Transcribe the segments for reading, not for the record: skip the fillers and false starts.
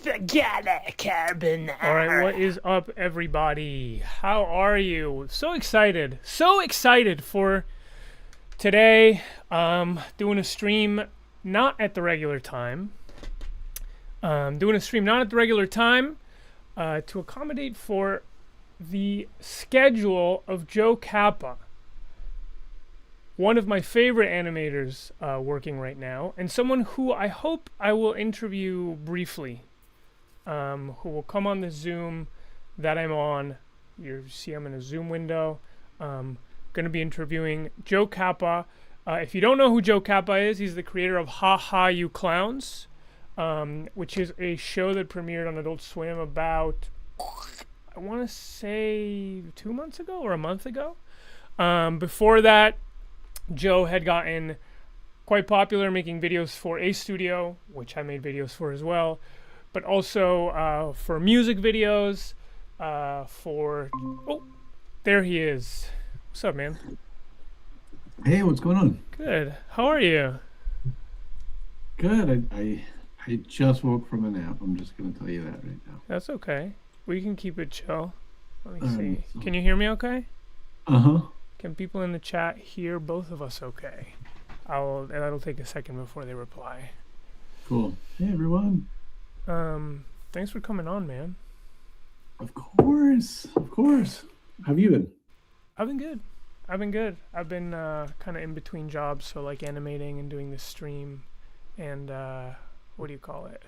Spaghetti carbonara. All right, what is up, everybody? How are you? So excited for today. Doing a stream not at the regular time. To accommodate for the schedule of Joe Cappa, one of my favorite animators working right now, and someone who I hope I will interview briefly. Who will come on the Zoom that I'm on. You see I'm in a Zoom window. Going to be interviewing Joe Cappa. If you don't know who Joe Cappa is, he's the creator of Ha Ha You Clowns, which is a show that premiered on Adult Swim about, I want to say 2 months ago or a month ago. Before that, Joe had gotten quite popular making videos for A Studio, which I made videos for as well, but also for music videos, oh, there he is. What's up, man? Hey, what's going on? Good. How are you? Good. I just woke from a nap. I'm just going to tell you that right now. That's okay. We can keep it chill. Let me see. So- Can you hear me okay? Uh-huh. Can people in the chat hear both of us okay? That'll take a second before they reply. Cool. Hey, everyone. Thanks for coming on, man. Of course. How have you been? I've been good. I've been kind of in between jobs, so like animating and doing this stream, and what do you call it?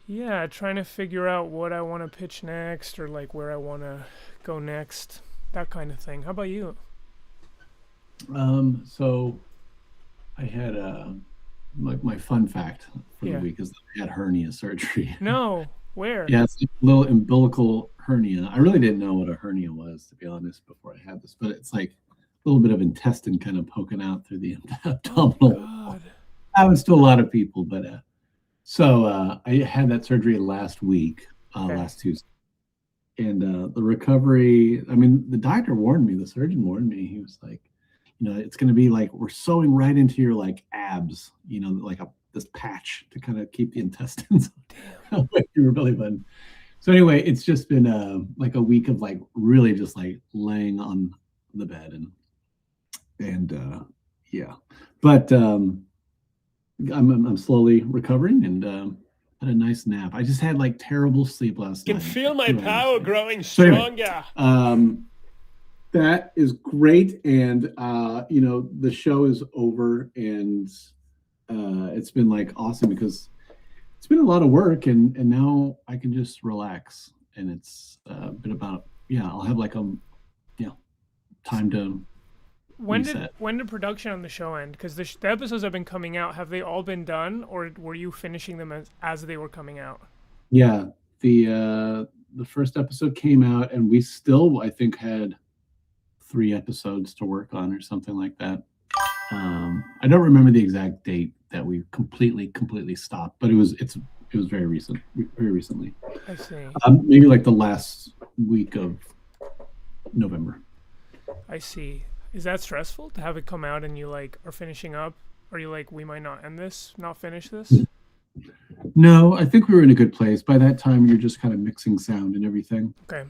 Yeah, trying to figure out what I want to pitch next, or like where I want to go next, that kind of thing. How about you? So I had my fun fact for Yeah. the week is that I had hernia surgery. No, where? Yeah, it's a little umbilical hernia. I really didn't know what a hernia was, to be honest, before I had this, but it's like a little bit of intestine kind of poking out through the abdominal. God. Happens to a lot of people, but so I had that surgery last week, Okay. last Tuesday, and the recovery. I mean, the doctor warned me. The surgeon warned me. He was like, it's going to be like we're sewing right into your like abs, like this patch to kind of keep the intestines away from your belly button. So anyway, it's just been like a week of like really just like laying on the bed and yeah, but I'm slowly recovering and had a nice nap. I just had like terrible sleep last night. Can feel my power growing So anyway, stronger. that is great, and the show is over, and it's been like awesome because it's been a lot of work, and now I can just relax, and it's been about I'll have like time to reset. When did production on the show end? Because the episodes have been coming out. Have they all been done, or were you finishing them as they were coming out? Yeah, the first episode came out, and we still I think had 3 episodes to work on or something like that. I don't remember the exact date that we completely stopped, but it was very recently. I see. Maybe like the last week of November. I see. Is that stressful to have it come out and you like are finishing up? Are you like, we might not end this, not finish this? No, I think we were in a good place. By that time, you're just kind of mixing sound and everything. Okay.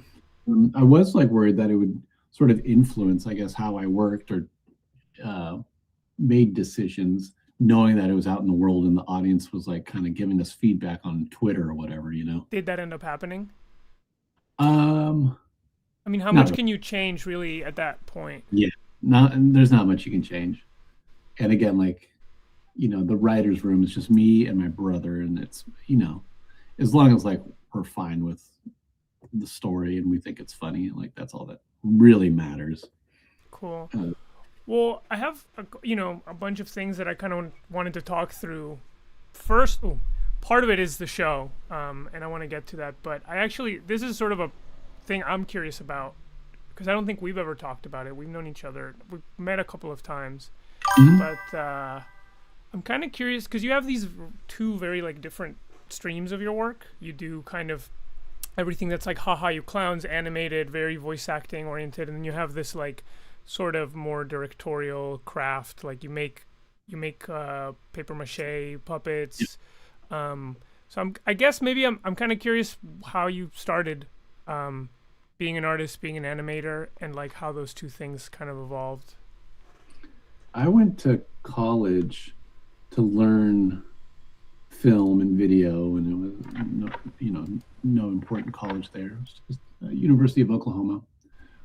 I was like worried that it would sort of influence, I guess, how I worked or made decisions, knowing that it was out in the world and the audience was like kind of giving us feedback on Twitter or whatever, Did that end up happening? I mean, how much can you change really at that point? Yeah, there's not much you can change. And again, like, the writer's room is just me and my brother, and it's, as long as like we're fine with the story and we think it's funny, like that's all that really matters. Cool. Well, I have a bunch of things that I kind of wanted to talk through. First, part of it is the show, and I want to get to that. But this is sort of a thing I'm curious about because I don't think we've ever talked about it. We've known each other. We've met a couple of times, but I'm kind of curious because you have these 2 very like different streams of your work. You do kind of everything that's like Ha Ha You Clowns, animated, very voice acting oriented, and then you have this like sort of more directorial craft, like you make paper mache puppets, So I guess maybe I'm kind of curious how you started being an artist, being an animator, and like how those two things kind of evolved. I went to college to learn film and video, and it was no important college there. It was just University of Oklahoma.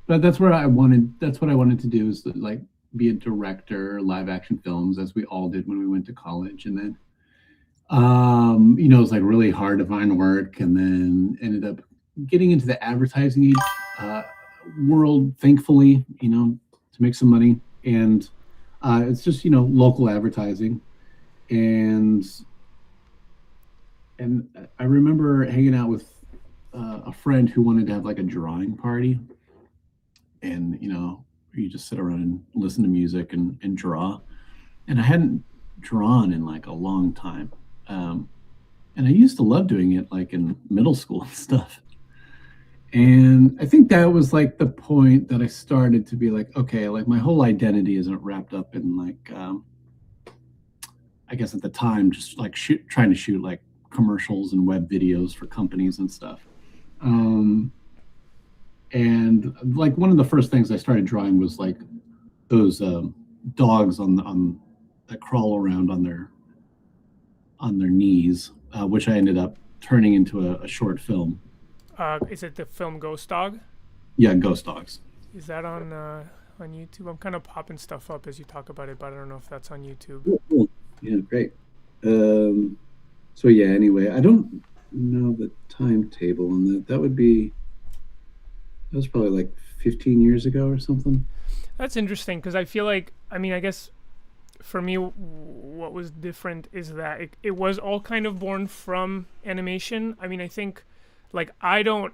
But that's where I wanted. That's what I wanted to do, is to, like, be a director, live action films, as we all did when we went to college. And then it was like really hard to find work, and then ended up getting into the advertising uh, world, thankfully, to make some money. And it's just, local advertising. And I remember hanging out with a friend who wanted to have like a drawing party, and you just sit around and listen to music and draw. And I hadn't drawn in like a long time, and I used to love doing it like in middle school and stuff. And I think that was like the point that I started to be like, okay, like my whole identity isn't wrapped up in like, I guess at the time, just like trying to shoot like commercials and web videos for companies and stuff. And like one of the first things I started drawing was like those dogs on that crawl around on their knees, which I ended up turning into a short film. Is it the film Ghost Dog? Yeah, Ghost Dogs. Is that on YouTube? I'm kind of popping stuff up as you talk about it, but I don't know if that's on YouTube. Cool. Yeah, great. So yeah, anyway, I don't know the timetable on that. That was probably like 15 years ago or something. That's interesting, because I feel like, I mean, I guess for me, what was different is that it was all kind of born from animation. I mean, I think, like, I don't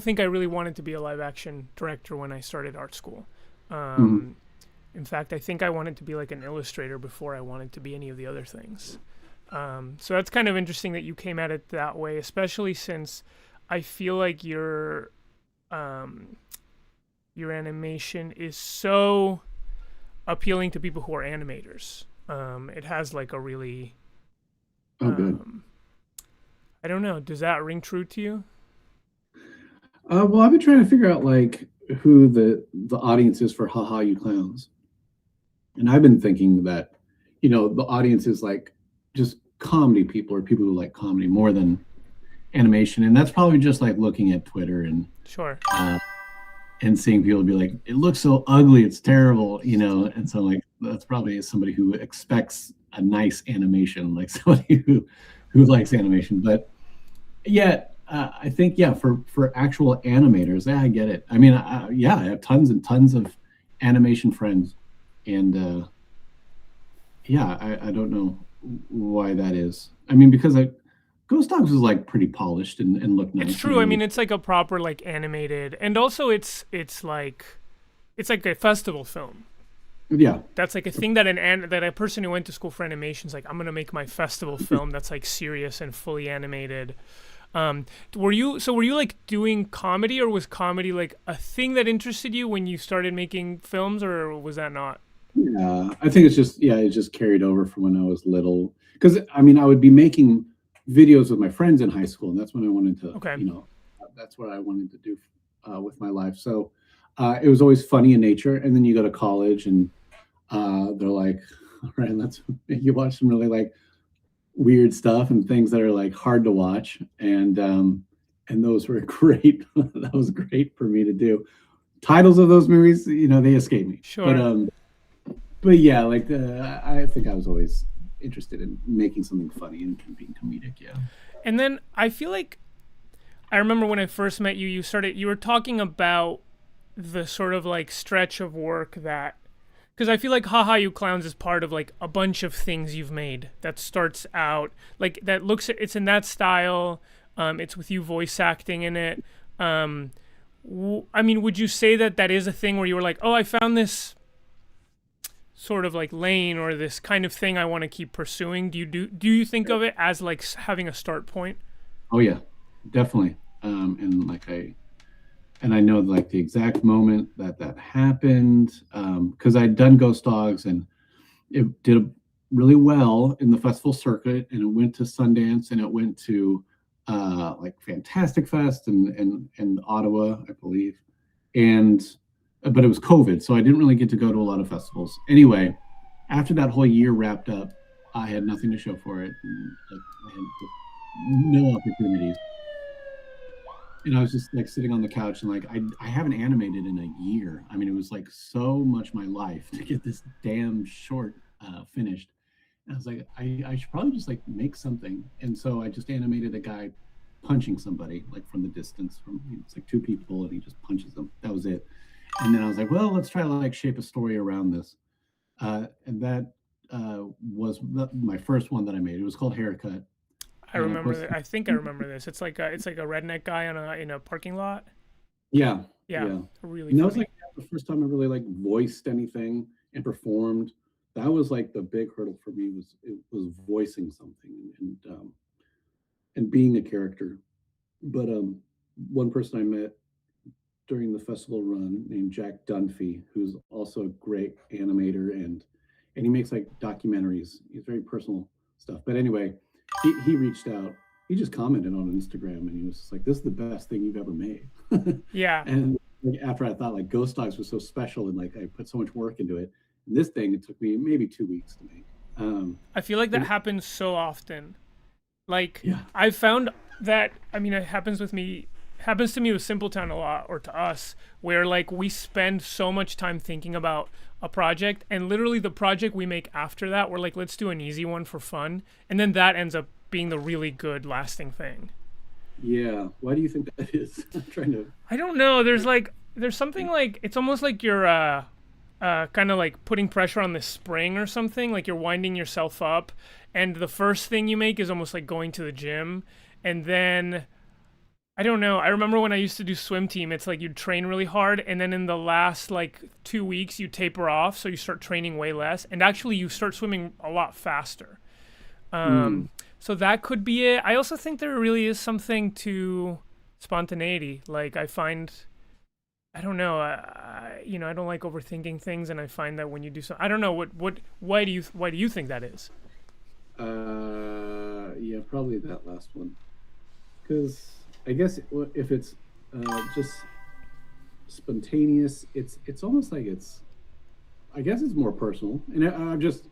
think I really wanted to be a live action director when I started art school. In fact, I think I wanted to be like an illustrator before I wanted to be any of the other things. So that's kind of interesting that you came at it that way, especially since I feel like your animation is so appealing to people who are animators. It has like a really, Good. I don't know, does that ring true to you? Well, I've been trying to figure out like who the audience is for Haha You Clowns. And I've been thinking that, the audience is like just comedy people, or people who like comedy more than animation. And that's probably just like looking at Twitter and Sure. And seeing people be like, it looks so ugly, it's terrible, and so like that's probably somebody who expects a nice animation, like somebody who likes animation. But yeah, I think for actual animators, I get it. I mean, I have tons and tons of animation friends, and I don't know why that is. I mean, because Ghost Dogs was like pretty polished and looked nice. It's true. I mean, it's like a proper like animated, and also it's like a festival film. Yeah, that's like a thing that that a person who went to school for animation is like, I'm gonna make my festival film that's like serious and fully animated. Were you like doing comedy, or was comedy like a thing that interested you when you started making films, or was that not? Yeah, I think it's just it just carried over from when I was little. Because I mean, I would be making videos with my friends in high school, and that's when I wanted to, that's what I wanted to do with my life. So it was always funny in nature. And then you go to college, and they're like, all right, let's make you watch some really like weird stuff and things that are like hard to watch. And those were great. That was great for me to do. Titles of those movies, they escape me. Sure. But yeah, like I think I was always interested in making something funny and being comedic. Yeah. And then I feel like I remember when I first met you, you were talking about the sort of like stretch of work that, because I feel like Haha You Clowns is part of like a bunch of things you've made that starts out like that looks at, it's in that style. It's with you voice acting in it. I mean, would you say that is a thing where you were like, oh, I found this sort of like lane, or this kind of thing I want to keep pursuing? Do you think of it as like having a start point? Oh yeah, definitely. And like I know like the exact moment that happened, because I'd done Ghost Dogs, and it did really well in the festival circuit, and it went to Sundance, and it went to like Fantastic Fest and Ottawa, I believe. And but it was COVID, so I didn't really get to go to a lot of festivals. Anyway, after that whole year wrapped up, I had nothing to show for it. And, like, I had no opportunities. And I was just like sitting on the couch and like I haven't animated in a year. I mean, it was like so much my life to get this damn short finished. And I was like, I should probably just like make something. And so I just animated a guy punching somebody like from the distance. From it's like two people and he just punches them. That was it. And then I was like, well, let's try to like shape a story around this. And that was my first one that I made. It was called Haircut. I remember that. I think I remember this. It's like a redneck guy in a parking lot. Yeah. Really. And that was like the first time I really like voiced anything and performed. That was like the big hurdle for me was voicing something and being a character. But one person I met during the festival run named Jack Dunphy, who's also a great animator and he makes like documentaries. He's very personal stuff. But anyway, he reached out. He just commented on Instagram and he was just like, "This is the best thing you've ever made." Yeah. And like, after I thought like Ghost Dogs was so special and like I put so much work into it, and this thing it took me maybe 2 weeks to make. I feel like that happens so often. Like Yeah. I found that it happens to me with Simpletown a lot, or to us, where like we spend so much time thinking about a project, and literally the project we make after that, we're like, let's do an easy one for fun, and then that ends up being the really good lasting thing. Yeah. Why do you think that is? I'm trying to. I don't know. There's something like, it's almost like you're kind of like putting pressure on this spring or something, like you're winding yourself up, and the first thing you make is almost like going to the gym, and then I don't know. I remember when I used to do swim team, it's like you'd train really hard, and then in the last like 2 weeks you taper off, so you start training way less, and actually you start swimming a lot faster. So that could be it. I also think there really is something to spontaneity. Like I find, I don't know, I don't like overthinking things, and I find that when you do something, I don't know why do you think that is? Yeah, probably that last one. Because I guess if it's just spontaneous, it's almost like I guess it's more personal. And I'm just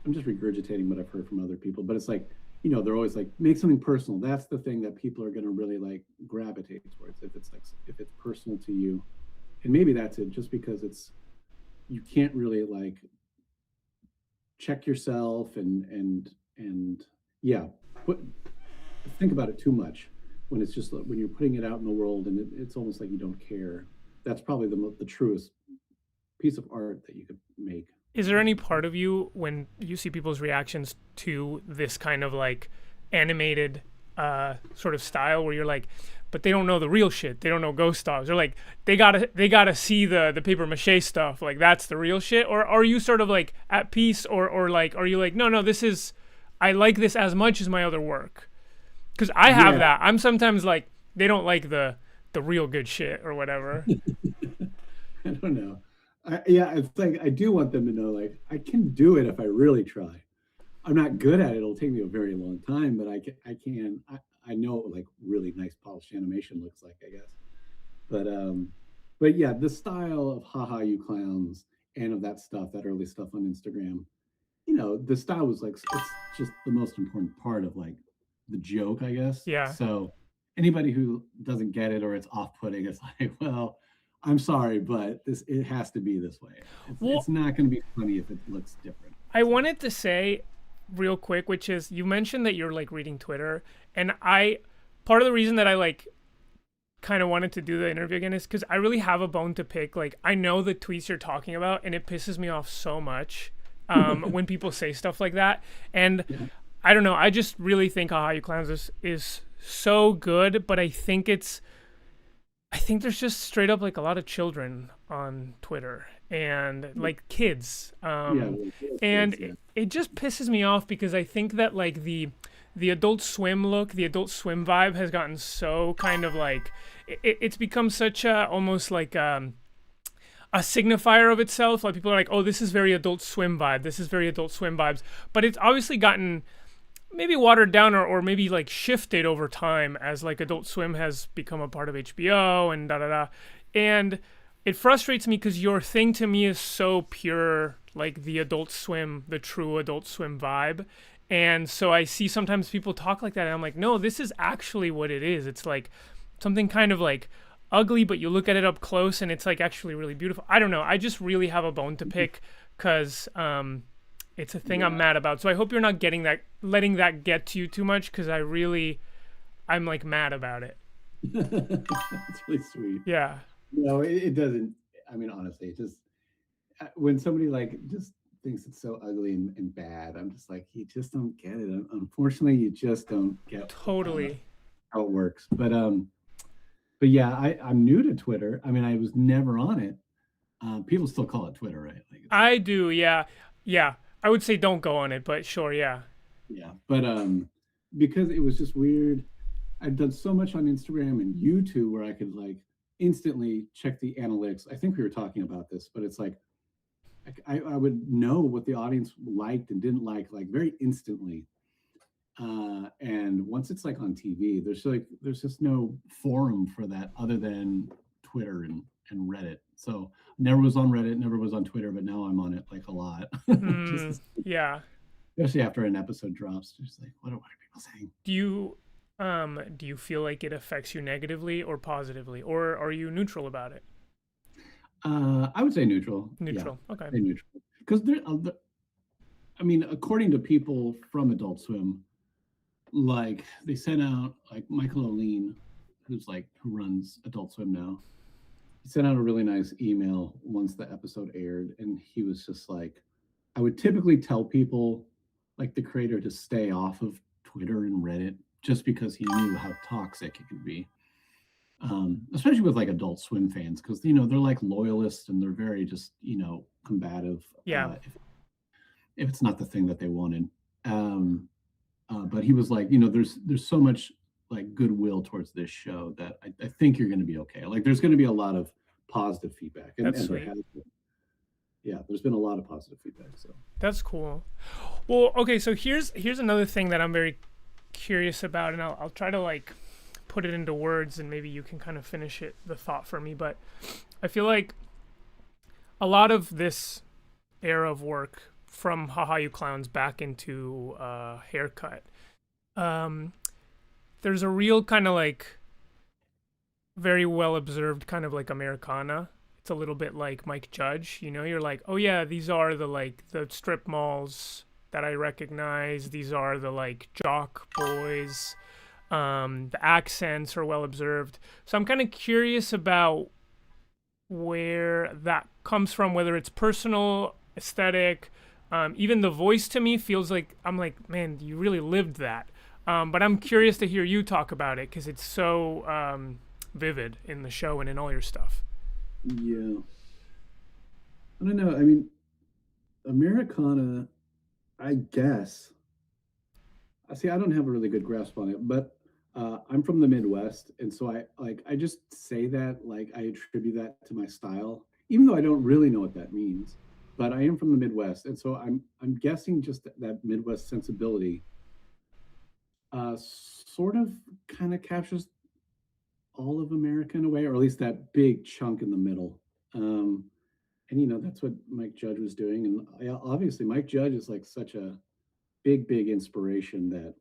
regurgitating what I've heard from other people, but it's like, they're always like, make something personal. That's the thing that people are going to really like gravitate towards if it's personal to you. And maybe that's it, just because you can't really like check yourself and yeah, think about it too much when it's just when you're putting it out in the world and it's almost like you don't care. That's probably the truest piece of art that you could make. Is there any part of you, when you see people's reactions to this kind of like animated sort of style, where you're like, but they don't know the real shit, they don't know Ghost Dogs, they're like, they gotta see the paper mache stuff, like that's the real shit? Or are you sort of like at peace, or like, are you like, no, this is, I like this as much as my other work? Because I have that. I'm sometimes like, they don't like the real good shit or whatever. I don't know. It's like I do want them to know, like, I can do it if I really try. I'm not good at it. It'll take me a very long time, but I know what like really nice polished animation looks like, I guess. But yeah, the style of haha you clowns and of that stuff, that early stuff on Instagram, the style was like, it's just the most important part of like the joke, I guess. Yeah. So anybody who doesn't get it or it's off-putting, it's like, well, I'm sorry, but it has to be this way. It's not going to be funny if it looks different. I wanted to say real quick, which is, you mentioned that you're like reading Twitter, and part of the reason that I like kind of wanted to do the interview again is because I really have a bone to pick. Like, I know the tweets you're talking about, and it pisses me off so much when people say stuff like that. And yeah. I don't know, I just really think Haha You Clowns is so good, but I think there's just straight up like a lot of children on Twitter and like kids. It just pisses me off because I think that like the Adult Swim look, the Adult Swim vibe has gotten so kind of like, it's become such a almost like a signifier of itself. Like people are like, oh, this is very Adult Swim vibe. This is very Adult Swim vibes. But it's obviously gotten maybe watered down or maybe like shifted over time as like Adult Swim has become a part of HBO and da da da. And it frustrates me because your thing to me is so pure, like the Adult Swim, the true Adult Swim vibe. And so I see sometimes people talk like that, and I'm like, no, this is actually what it is. It's like something kind of like ugly, but you look at it up close and it's like actually really beautiful. I don't know. I just really have a bone to pick because it's a thing I'm mad about. So I hope you're not letting that get to you too much, because I'm like mad about it. That's really sweet. Yeah. No, it doesn't. I mean, honestly, it just when somebody like just thinks it's so ugly and bad, I'm just like, you just don't get it. Unfortunately, you just don't get Totally how it works. But yeah, I'm new to Twitter. I mean, I was never on it. People still call it Twitter, right? Like I do. Yeah. I would say don't go on it, but sure. Yeah. Yeah, but because it was just weird. I've done so much on Instagram and YouTube where I could like instantly check the analytics. I think we were talking about this, but it's like I would know what the audience liked and didn't like very instantly. And once it's like on TV, there's just no forum for that other than Twitter and Reddit. So never was on Reddit, never was on Twitter, but now I'm on it like a lot. Yeah. Especially after an episode drops, just like what are people saying? Do you feel like it affects you negatively or positively, or are you neutral about it? I would say neutral. Neutral. Yeah, Okay. neutral. Because I mean, according to people from Adult Swim, like they sent out like Michael O'Lean, who runs Adult Swim now. He sent out a really nice email once the episode aired, and he was just like, I would typically tell people, like the creator, to stay off of Twitter and Reddit just because he knew how toxic it could be. Especially with like Adult Swim fans, because they're like loyalists and they're very just combative. Yeah. If it's not the thing that they wanted. But he was like, there's so much like goodwill towards this show that I think you're going to be okay. Like there's going to be a lot of positive feedback. That's sweet. Yeah, there's been a lot of positive feedback. So that's cool. Well, okay, so here's another thing that I'm very curious about, and I'll try to like put it into words, and maybe you can kind of finish the thought for me. But I feel like a lot of this era of work, from Haha You Clowns back into Haircut, there's a real kind of like very well observed kind of like Americana. It's a little bit like Mike Judge, you're like, oh yeah, these are the strip malls that I recognize. These are the like jock boys. The accents are well observed. So I'm kind of curious about where that comes from, whether it's personal, aesthetic, even the voice to me feels like, I'm like, man, you really lived that. But I'm curious to hear you talk about it because it's so vivid in the show and in all your stuff. Yeah. I don't know. I mean, Americana, I guess. See, I don't have a really good grasp on it, but I'm from the Midwest, and so I just say that like I attribute that to my style, even though I don't really know what that means. But I am from the Midwest, and so I'm guessing just that Midwest sensibility sort of kind of captures all of America in a way, or at least that big chunk in the middle. And that's what Mike Judge was doing, and obviously Mike Judge is like such a big inspiration that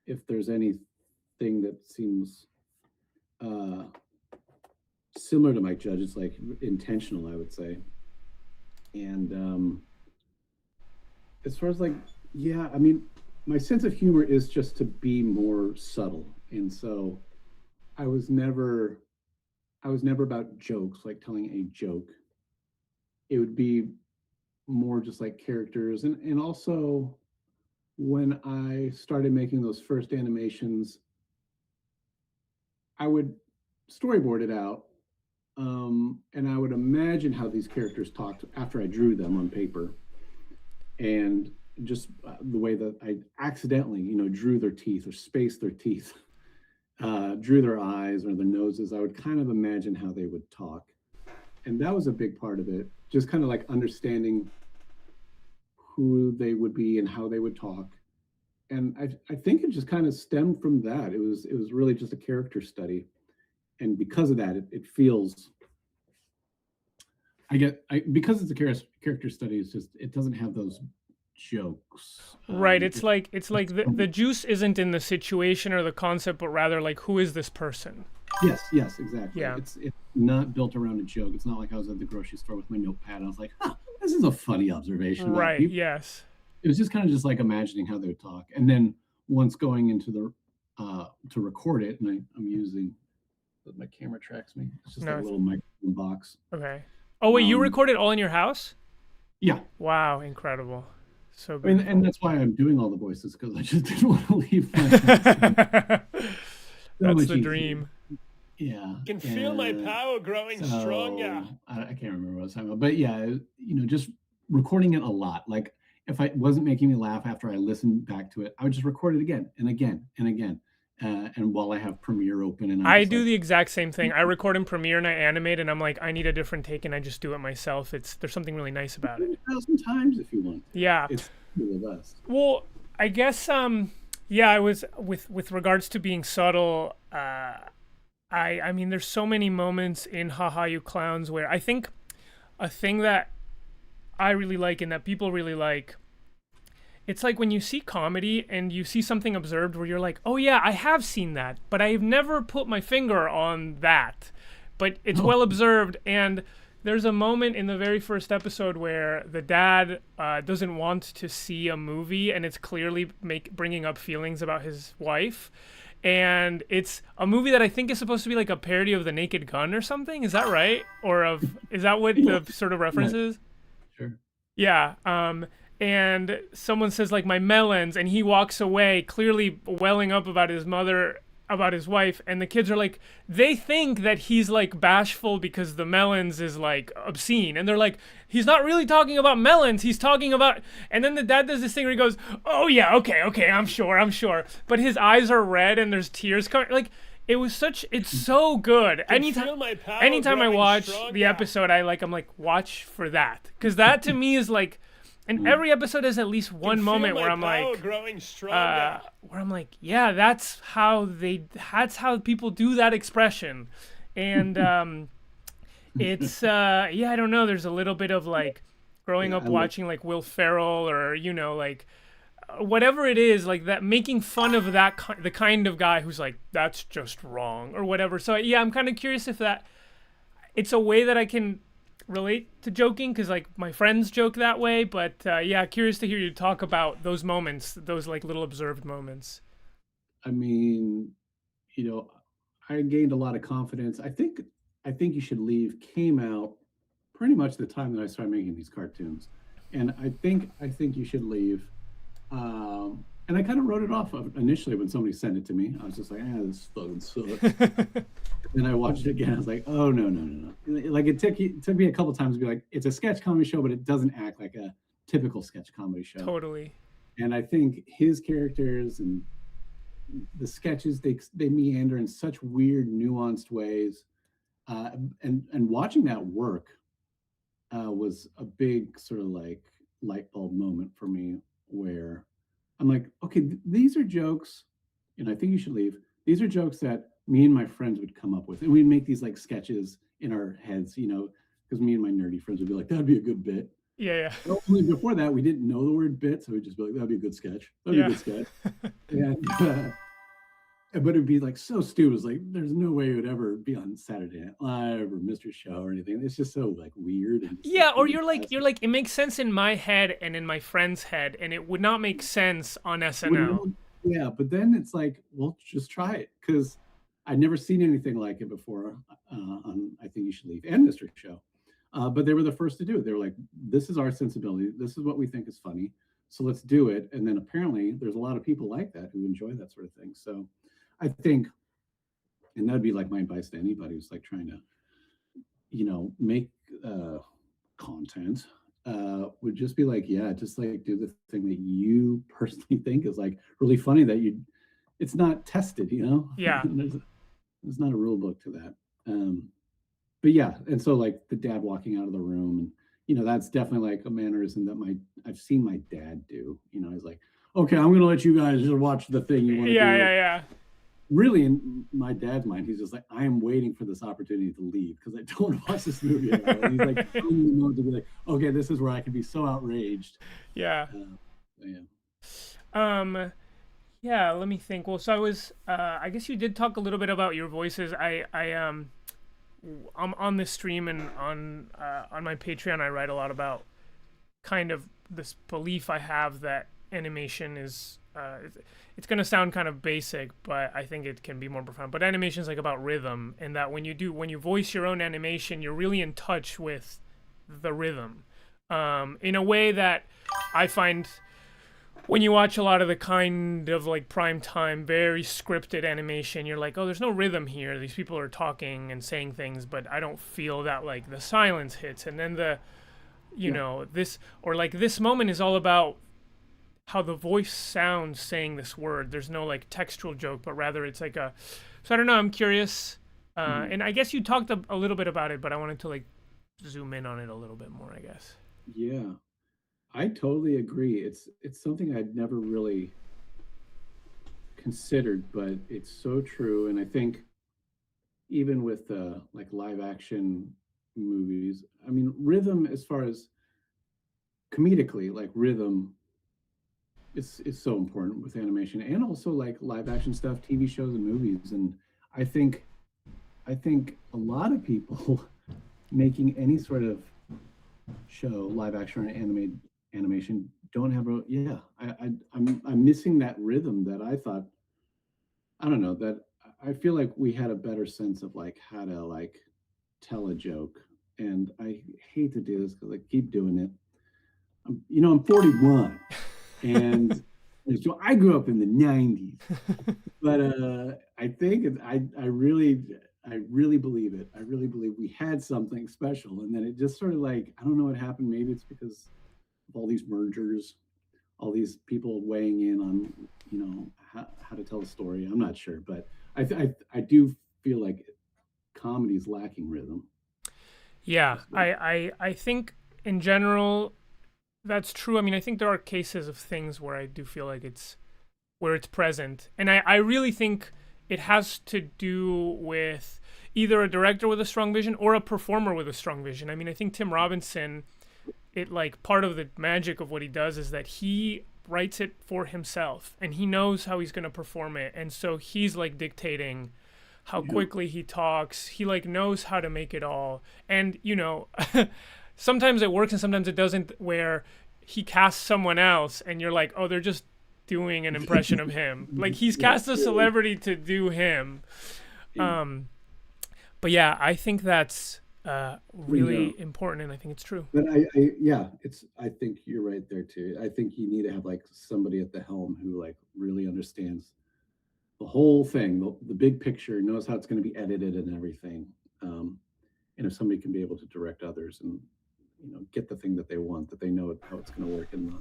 if there's anything that seems similar to Mike Judge, it's like intentional, I would say. And as far as like, yeah, I mean, my sense of humor is just to be more subtle, and so I was never about jokes, like telling a joke. It would be more just like characters, and also when I started making those first animations, I would storyboard it out, and I would imagine how these characters talked after I drew them on paper, and just the way that I accidentally, drew their teeth or spaced their teeth, drew their eyes or their noses. I would kind of imagine how they would talk. and that was a big part of it. Just kind of like understanding who they would be and how they would talk. And I think it just kind of stemmed from that. It was really just a character study, and because of that, it feels. Because it's a character study. It's just it doesn't have those jokes. Right. It's like the juice isn't in the situation or the concept, but rather like who is this person? Yes, exactly. Yeah. It's not built around a joke. It's not like I was at the grocery store with my notepad and I was like, huh, this is a funny observation about Right. people. Yes. It was just kind of just like imagining how they would talk. And then once going into the to record it, and I'm using my camera tracks me. It's just No, like a little microphone box. okay. Oh wait, you recorded all in your house? Yeah. Wow, incredible. So I mean, beautiful. and that's why I'm doing all the voices, because I just didn't want to leave my house. That's the dream. Yeah. I can feel my power growing stronger. I can't remember what I was talking about, but yeah, just recording it a lot. Like if I wasn't making me laugh after I listened back to it, I would just record it again and again and again. And while I have Premiere open, and I do the exact same thing. I record in Premiere and I animate, and I'm like, I need a different take, and I just do it myself. There's something really nice about it. 1,000 times if you want. Yeah. It's the best. Well, I guess yeah, I was with regards to being subtle. I mean, there's so many moments in Haha You Clowns where I think a thing that I really like and that people really like, it's like when you see comedy and you see something observed where you're like, oh yeah, I have seen that, but I've never put my finger on that. But it's well observed, and there's a moment in the very first episode where the dad doesn't want to see a movie, and it's clearly bringing up feelings about his wife. And it's a movie that I think is supposed to be like a parody of The Naked Gun or something. Is that right? Or is that what the sort of reference is? Sure. Yeah. And someone says like my melons, and he walks away clearly welling up about his mother, about his wife, and the kids are like, they think that he's like bashful because the melons is like obscene, and they're like, he's not really talking about melons, he's talking about. And then the dad does this thing where he goes, oh yeah, okay, I'm sure, but his eyes are red and there's tears coming. Like it's so good. Anytime I watch the episode, I'm like, watch for that, because that to me is like. And every episode has at least one moment where I'm like, yeah, that's how people do that expression. And it's, yeah, I don't know. There's a little bit of like growing up watching like Will Ferrell or, like whatever it is, like that, making fun of the kind of guy who's like, that's just wrong or whatever. So yeah, I'm kind of curious if it's a way that I can relate to joking, because like my friends joke that way, but yeah, curious to hear you talk about those moments, those like little observed moments. I mean, I gained a lot of confidence. I think You Should Leave came out pretty much the time that I started making these cartoons, and I think You Should Leave. And I kind of wrote it off initially when somebody sent it to me. I was just like, this fucking sucks. And I watched it again. I was like, oh no. Like it took me a couple times to be like, it's a sketch comedy show, but it doesn't act like a typical sketch comedy show. Totally. And I think his characters and the sketches, they meander in such weird, nuanced ways. And watching that work was a big sort of like light bulb moment for me, where I'm like, okay, these are jokes, and I think you should leave. These are jokes that me and my friends would come up with, and we'd make these like sketches in our heads, because me and my nerdy friends would be like, that'd be a good bit. Yeah. Well, before that, we didn't know the word bit, so we'd just be like, that'd be a good sketch. That'd be a good sketch. And, but it'd be like so stupid. It's like there's no way it would ever be on Saturday Night Live or Mr. Show or anything. It's just so like weird. And yeah, or you're like, it makes sense in my head and in my friend's head, and it would not make sense on SNL. Yeah, but then it's like, well, just try it, because I'd never seen anything like it before on I Think You Should Leave and Mr. Show. But they were the first to do it. They were like, this is our sensibility. This is what we think is funny. So let's do it. And then apparently there's a lot of people like that who enjoy that sort of thing. So I think, and that'd be like my advice to anybody who's like trying to, make content, would just be like, yeah, just like do the thing that you personally think is like really funny, that it's not tested, Yeah. There's not a rule book to that. but yeah, and so like the dad walking out of the room, and that's definitely like a mannerism that my I've seen my dad do. He's like, okay, I'm gonna let you guys just watch the thing you want to Yeah, do. yeah, yeah. Really, in my dad's mind, he's just like, I am waiting for this opportunity to leave because I don't want to watch this movie at all. And he's like telling me no to be like, okay, this is where I can be so outraged. Yeah. Yeah. Um, yeah, let me think. Well, so I guess you did talk a little bit about your voices. I'm on this stream and on my Patreon, I write a lot about kind of this belief I have that animation is it's going to sound kind of basic, but I think it can be more profound. But animation is like about rhythm, and that when you voice your own animation, you're really in touch with the rhythm in a way that I find when you watch a lot of the kind of like prime time, very scripted animation, you're like, oh, there's no rhythm here. These people are talking and saying things, but I don't feel that like the silence hits. And then this moment is all about how the voice sounds saying this word. There's no like textual joke, but rather it's like so I don't know. I'm curious. And I guess you talked a little bit about it, but I wanted to like zoom in on it a little bit more, I guess. Yeah. I totally agree. It's something I'd never really considered, but it's so true. And I think even with like live action movies, I mean, rhythm as far as comedically, like rhythm is so important with animation and also like live action stuff, TV shows and movies. And I think I think a lot of people making any sort of show, live action or animation, don't have a yeah. I'm missing that rhythm that I thought. I don't know that I feel like we had a better sense of like how to like tell a joke, and I hate to do this because I keep doing it. I'm 41, and so I grew up in the 90s, but I think I really believe it. I really believe we had something special, and then it just sort of like I don't know what happened. Maybe it's because of all these mergers, all these people weighing in on how to tell a story. I'm not sure, but I do feel like comedy is lacking rhythm. Yeah, I think in general that's true. I mean, I think there are cases of things where I do feel like it's present, and I really think it has to do with either a director with a strong vision or a performer with a strong vision. I mean, I think Tim Robinson, it like part of the magic of what he does is that he writes it for himself and he knows how he's going to perform it, and so he's like dictating how quickly he talks. He like knows how to make it all, and sometimes it works and sometimes it doesn't, where he casts someone else and you're like, oh, they're just doing an impression of him. Like he's cast a celebrity to do him. But yeah, I think that's really important, and I think it's true. But I think you're right there too. I think you need to have like somebody at the helm who like really understands the whole thing, the big picture, knows how it's going to be edited and everything. And if somebody can be able to direct others and get the thing that they want, that they know how it's going to work in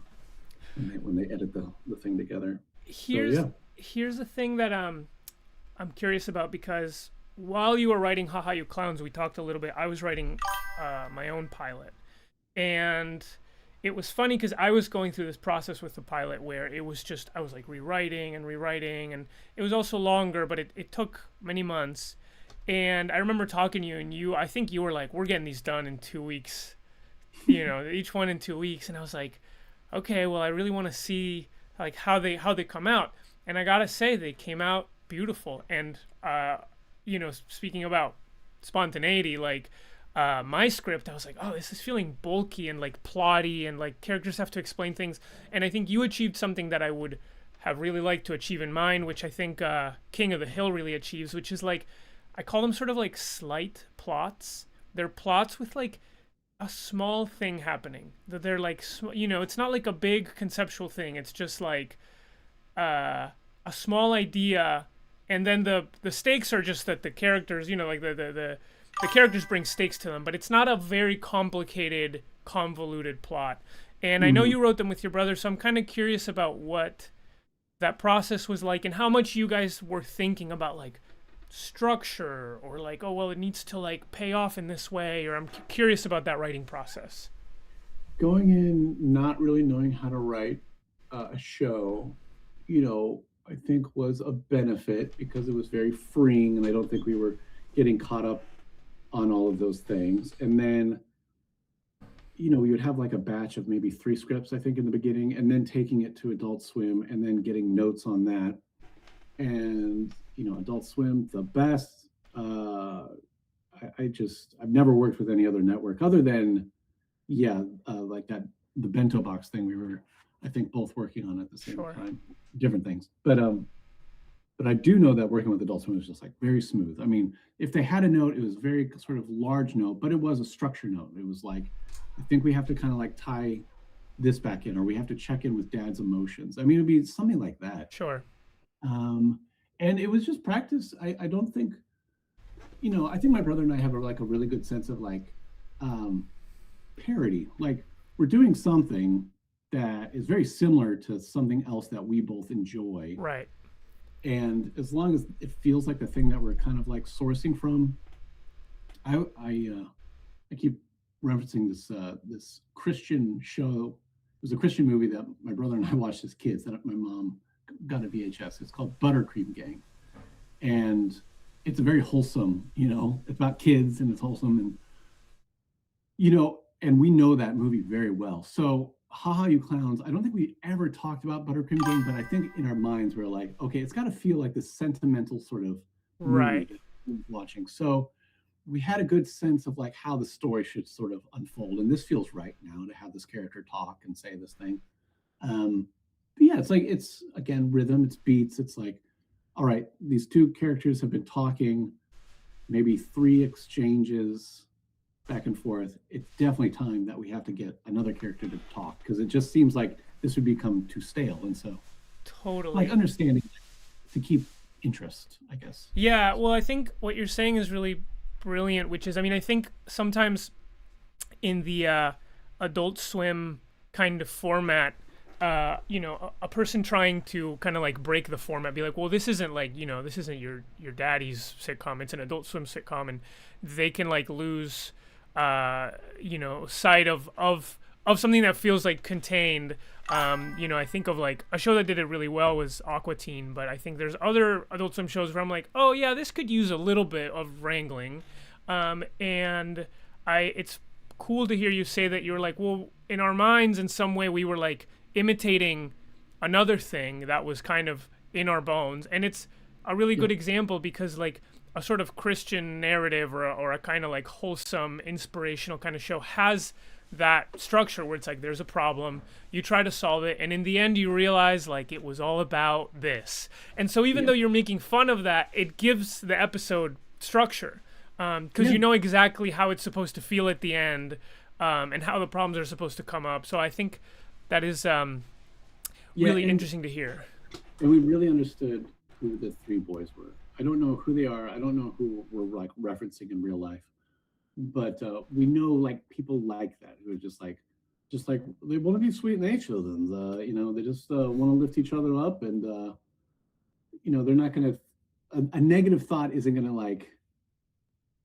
when they edit the thing together. Here's the thing that I'm curious about, because while you were writing Haha You Clowns, we talked a little bit. I was writing my own pilot, and it was funny because I was going through this process with the pilot where it was just I was like rewriting, and it was also longer, but it took many months. And I remember talking to you, and I think you were like, we're getting these done in 2 weeks, each one in 2 weeks. And I was like, okay, well, I really want to see like how they come out. And I gotta say, they came out beautiful. And speaking about spontaneity, like my script, I was like, oh, this is feeling bulky and like plotty, and like characters have to explain things. And I think you achieved something that I would have really liked to achieve in mine, which I think King of the Hill really achieves, which is like, I call them sort of like slight plots. They're plots with like a small thing happening. That they're like, it's not like a big conceptual thing. It's just like a small idea, and then the stakes are just that the characters, like the characters bring stakes to them, but it's not a very complicated, convoluted plot. And I know you wrote them with your brother, so I'm kind of curious about what that process was like and how much you guys were thinking about like structure, or like, oh well, it needs to like pay off in this way, or I'm curious about that writing process. Going in not really knowing how to write a show, I think was a benefit because it was very freeing, and I don't think we were getting caught up on all of those things. And then, we would have like a batch of maybe 3 scripts, I think, in the beginning, and then taking it to Adult Swim and then getting notes on that. And, Adult Swim, the best. I've never worked with any other network other than, like that, the bento box thing we were, I think, both working on at the same Sure. time, different things. But I do know that working with Adult Swim was just like very smooth. I mean, if they had a note, it was very sort of large note, but it was a structure note. It was like, I think we have to kind of like tie this back in, or we have to check in with dad's emotions. I mean, it'd be something like that. Sure. And it was just practice. I don't think, I think my brother and I have like a really good sense of like parody. Like we're doing something that is very similar to something else that we both enjoy. Right. And as long as it feels like the thing that we're kind of like sourcing from, I keep referencing this Christian show. It was a Christian movie that my brother and I watched as kids that my mom got a VHS. It's called Buttercream Gang, and it's a very wholesome. It's about kids and it's wholesome, and we know that movie very well. So, haha, you clowns. I don't think we ever talked about Buttercream Gang, but I think in our minds we're like, okay, it's got to feel like this sentimental sort of Right. movie that we're watching. So we had a good sense of like how the story should sort of unfold, and this feels right now to have this character talk and say this thing. But yeah, it's again rhythm, it's beats. It's like, all right, these 2 characters have been talking, maybe 3 exchanges back and forth. It's definitely time that we have to get another character to talk, because it just seems like this would become too stale. And so, Totally. like, understanding to keep interest, I guess. Yeah, well, I think what you're saying is really brilliant, which is, I mean, I think sometimes in the Adult Swim kind of format, a person trying to kind of like break the format, be like, well, this isn't like, this isn't your daddy's sitcom, it's an Adult Swim sitcom, and they can like lose, sight of something that feels like contained. I think of like a show that did it really well was Aqua Teen, but I think there's other Adult Swim shows where I'm like, oh yeah, this could use a little bit of wrangling. And it's cool to hear you say that you're like, well, in our minds, in some way, we were like imitating another thing that was kind of in our bones. And it's a really good example because like a sort of Christian narrative or a kind of like wholesome, inspirational kind of show has that structure where it's like there's a problem, you try to solve it, and in the end you realize like it was all about this. And so even though you're making fun of that, it gives the episode structure, because you know exactly how it's supposed to feel at the end, and how the problems are supposed to come up. So I think that is really interesting to hear. And we really understood who the 3 boys were. I don't know who they are. I don't know who we're like referencing in real life, but we know like people like that who are just like they want to be sweet natured, and they just want to lift each other up, and they're not going to a negative thought isn't going to like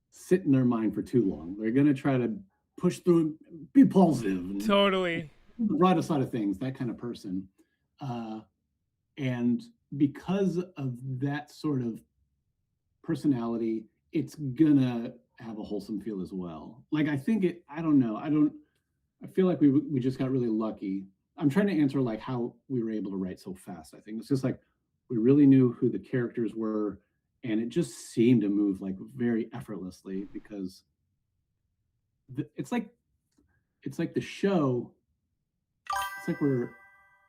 sit in their mind for too long. They're going to try to push through, be positive, and Totally. the brighter side of things, that kind of person. And because of that sort of personality, it's gonna have a wholesome feel as well. Like I think I don't know. I feel like we just got really lucky. I'm trying to answer like how we were able to write so fast. I think it's just like we really knew who the characters were, and it just seemed to move like very effortlessly because it's like the show. It's like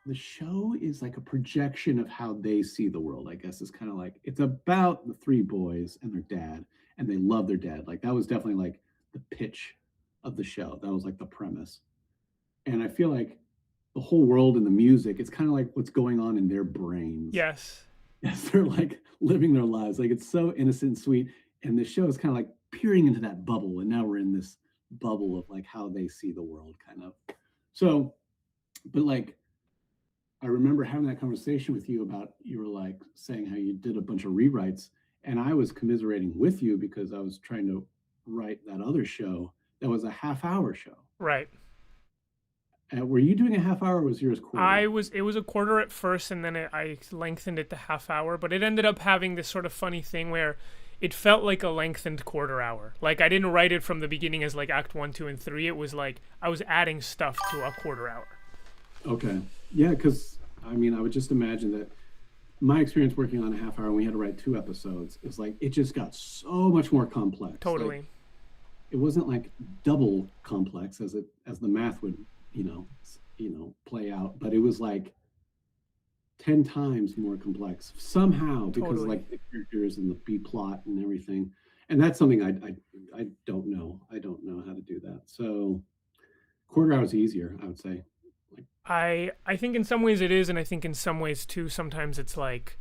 the show is like a projection of how they see the world, I guess. It's kind of like it's about the 3 boys and their dad, and they love their dad. Like that was definitely like the pitch of the show. That was like the premise. And I feel like the whole world and the music, it's kind of like what's going on in their brains. Yes. As they're like living their lives. Like it's so innocent and sweet. And the show is kind of like peering into that bubble. And now we're in this bubble of like how they see the world, kind of. So, but like, I remember having that conversation with you about, you were like saying how you did a bunch of rewrites, and I was commiserating with you because I was trying to write that other show that was a half-hour show. Right. Were you doing a half hour or was yours quarter? It was a quarter at first, and then I lengthened it to half hour, but it ended up having this sort of funny thing where it felt like a lengthened quarter hour. Like I didn't write it from the beginning as like act 1, 2, and 3. It was like I was adding stuff to a quarter hour. Okay. Yeah, because I mean, I would just imagine that my experience working on a half hour and we had to write 2 episodes is like it just got so much more complex. Totally. Like, it wasn't like double complex as the math would, play out, but it was like 10 times more complex somehow because Totally. like the characters and the B plot and everything. And that's something I don't know. I don't know how to do that. So quarter hour is easier, I would say. Like, I think in some ways it is, and I think in some ways too, sometimes it's like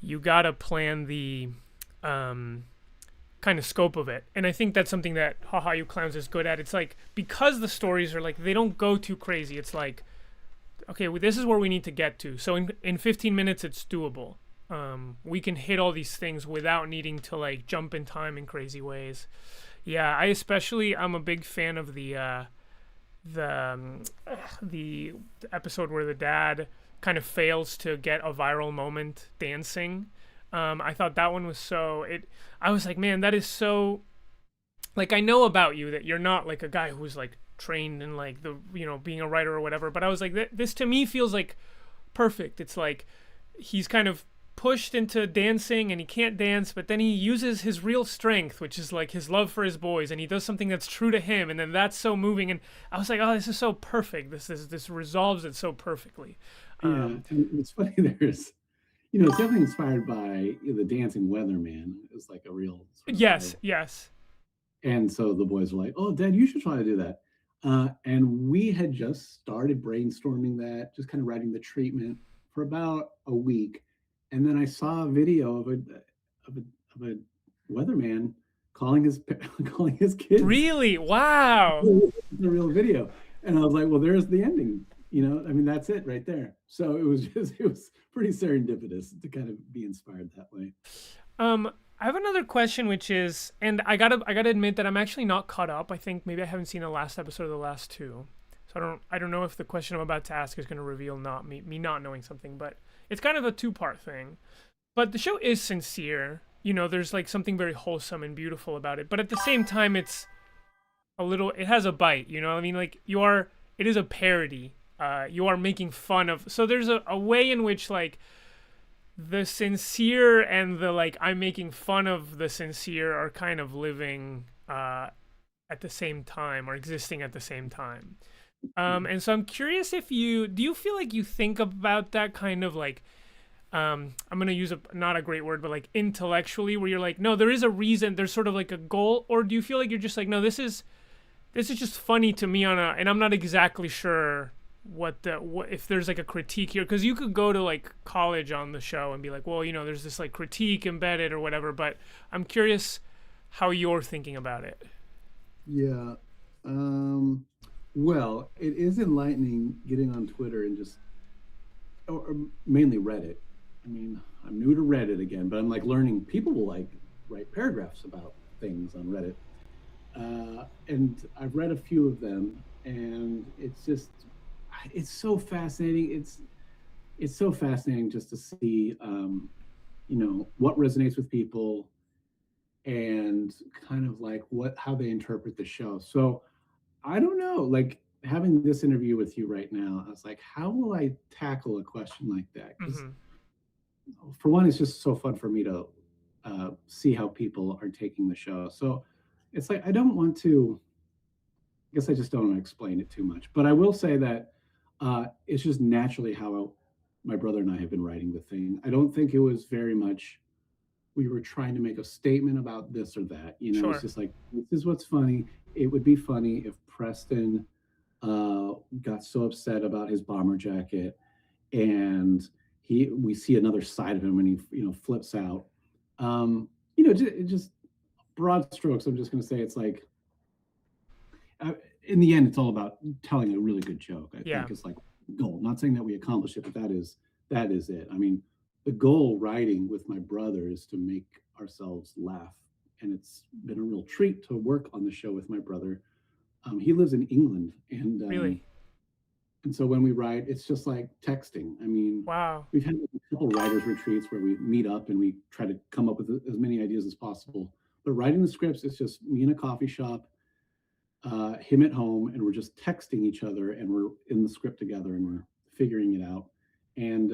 you gotta plan the kind of scope of it. And I think that's something that Haha You Clowns is good at. It's like because the stories are like they don't go too crazy, it's like okay, well, this is where we need to get to. So in 15 minutes it's doable. We can hit all these things without needing to like jump in time in crazy ways. Yeah, I'm a big fan of the episode where the dad kind of fails to get a viral moment dancing. I thought that one was I was like, man, that is so, like, I know about you that you're not like a guy who's like trained in like being a writer or whatever, but I was like, this to me feels like perfect. It's like he's kind of pushed into dancing and he can't dance, but then he uses his real strength, which is like his love for his boys, and he does something that's true to him, and then that's so moving. And I was like, oh, this is so perfect. This resolves it so perfectly. yeah, and it's funny. There's, it's definitely inspired by the Dancing Weatherman. It's like a real sort of yes, show. yes. And so the boys were like, "Oh, Dad, you should try to do that." And we had just started brainstorming that, just kind of writing the treatment for about a week, and then I saw a video of a weatherman calling his calling his kids. Really? Wow. The real video, and I was like, "Well, there's the ending." I mean, that's it right there. So it was pretty serendipitous to kind of be inspired that way. I have another question, which is, and I gotta admit that I'm actually not caught up. I think maybe I haven't seen the last episode of the last 2, so I don't know if the question I'm about to ask is going to reveal not me not knowing something, but it's kind of a 2-part thing. But the show is sincere. There's like something very wholesome and beautiful about it, but at the same time, it has a bite. I mean, like it is a parody. You are making fun of. So there's a way in which like the sincere and the like I'm making fun of the sincere are kind of living at the same time or existing at the same time. And so I'm curious do you feel like you think about that kind of like I'm going to use not a great word, but like intellectually, where you're like, no, there is a reason, there's sort of like a goal, or do you feel like you're just like, no, this is just funny to me and I'm not exactly sure what if there's like a critique here, because you could go to like college on the show and be like, well, there's this like critique embedded or whatever, but I'm curious how you're thinking about it. Yeah. Well, it is enlightening getting on Twitter and just, or mainly Reddit. I mean, I'm new to Reddit again, but I'm like learning. People will like write paragraphs about things on Reddit. And I've read a few of them, and it's so fascinating. It's so fascinating just to see, what resonates with people and kind of like how they interpret the show. So I don't know, like having this interview with you right now, I was like, how will I tackle a question like that? Because for one, it's just so fun for me to see how people are taking the show. So it's like, I guess I just don't want to explain it too much, but I will say that it's just naturally how my brother and I have been writing the thing. I don't think it was very much, we were trying to make a statement about this or that. Sure. It's just like, this is what's funny. It would be funny if Preston got so upset about his bomber jacket, and we see another side of him when he flips out. Just broad strokes. I'm just going to say it's like, in the end, it's all about telling a really good joke. I think it's like goal. Not saying that we accomplished it, but that is it. I mean, the goal writing with my brother is to make ourselves laugh, and it's been a real treat to work on the show with my brother. He lives in England, Really? and so when we write, it's just like texting. I mean, Wow. we've had a couple writers retreats where we meet up and we try to come up with as many ideas as possible. But writing the scripts, it's just me in a coffee shop, him at home, and we're just texting each other, and we're in the script together, and we're figuring it out. And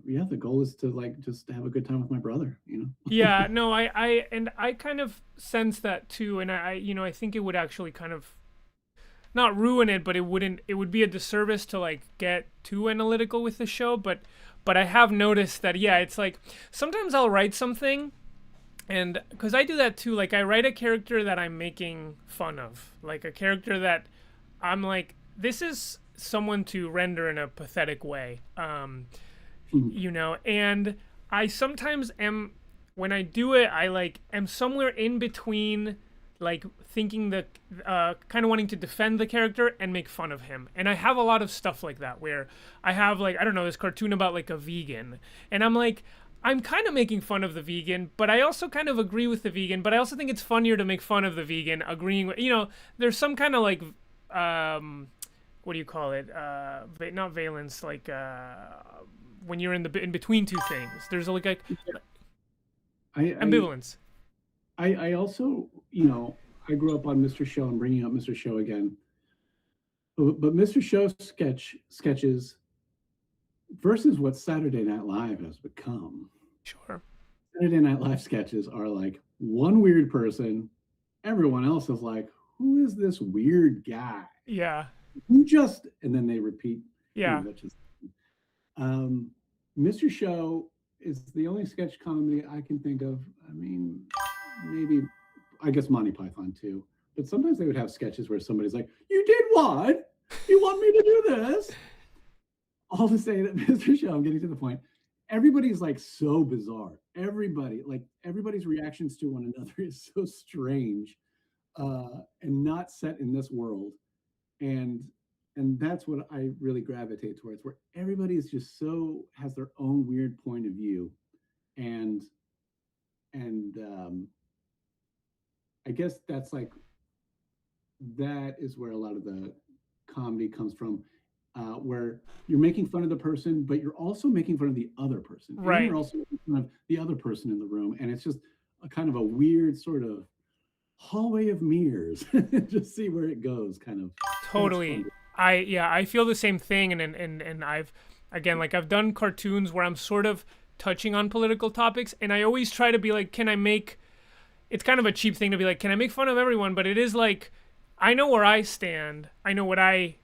yeah, the goal is to like just have a good time with my brother, you know. Yeah, no, I kind of sense that too, and I think it would actually kind of not ruin it, but it would be a disservice to like get too analytical with the show, but I have noticed that, yeah, it's like sometimes I'll write something, and because I do that too, like I write a character that I'm making fun of, like a character that I'm like, this is someone to render in a pathetic way, and I sometimes am, when I do it, I like am somewhere in between, like thinking that kind of wanting to defend the character and make fun of him. And I have a lot of stuff like that where I have, like, I don't know, this cartoon about like a vegan, and I'm like, I'm kind of making fun of the vegan, but I also kind of agree with the vegan, but I also think it's funnier to make fun of the vegan agreeing with, there's some kind of like what do you call it, not valence, like when you're in between two things, there's like ambivalence. I also, I grew up on Mr. Show. I'm bringing up Mr. Show again, but Mr. Show sketches versus what Saturday Night Live has become. Sure. Saturday Night Live sketches are like one weird person, everyone else is like, who is this weird guy? Yeah. And then they repeat. Yeah. Mr. Show is the only sketch comedy I can think of. I mean, maybe, I guess Monty Python too. But sometimes they would have sketches where somebody's like, you did what? You want me to do this? All to say that Mr. Show, I'm getting to the point, everybody's like so bizarre. Everybody's reactions to one another is so strange and not set in this world. And that's what I really gravitate towards, where everybody is just so, has their own weird point of view. And I guess that is where a lot of the comedy comes from, where you're making fun of the person, but you're also making fun of the other person. Right. And you're also making fun of the other person in the room. And it's just a kind of a weird sort of hallway of mirrors. Just see where it goes, kind of. Totally. I feel the same thing, and I've done cartoons where I'm sort of touching on political topics, and I always try to be like, it's kind of a cheap thing to be like, can I make fun of everyone? But it is like, I know where I stand. I know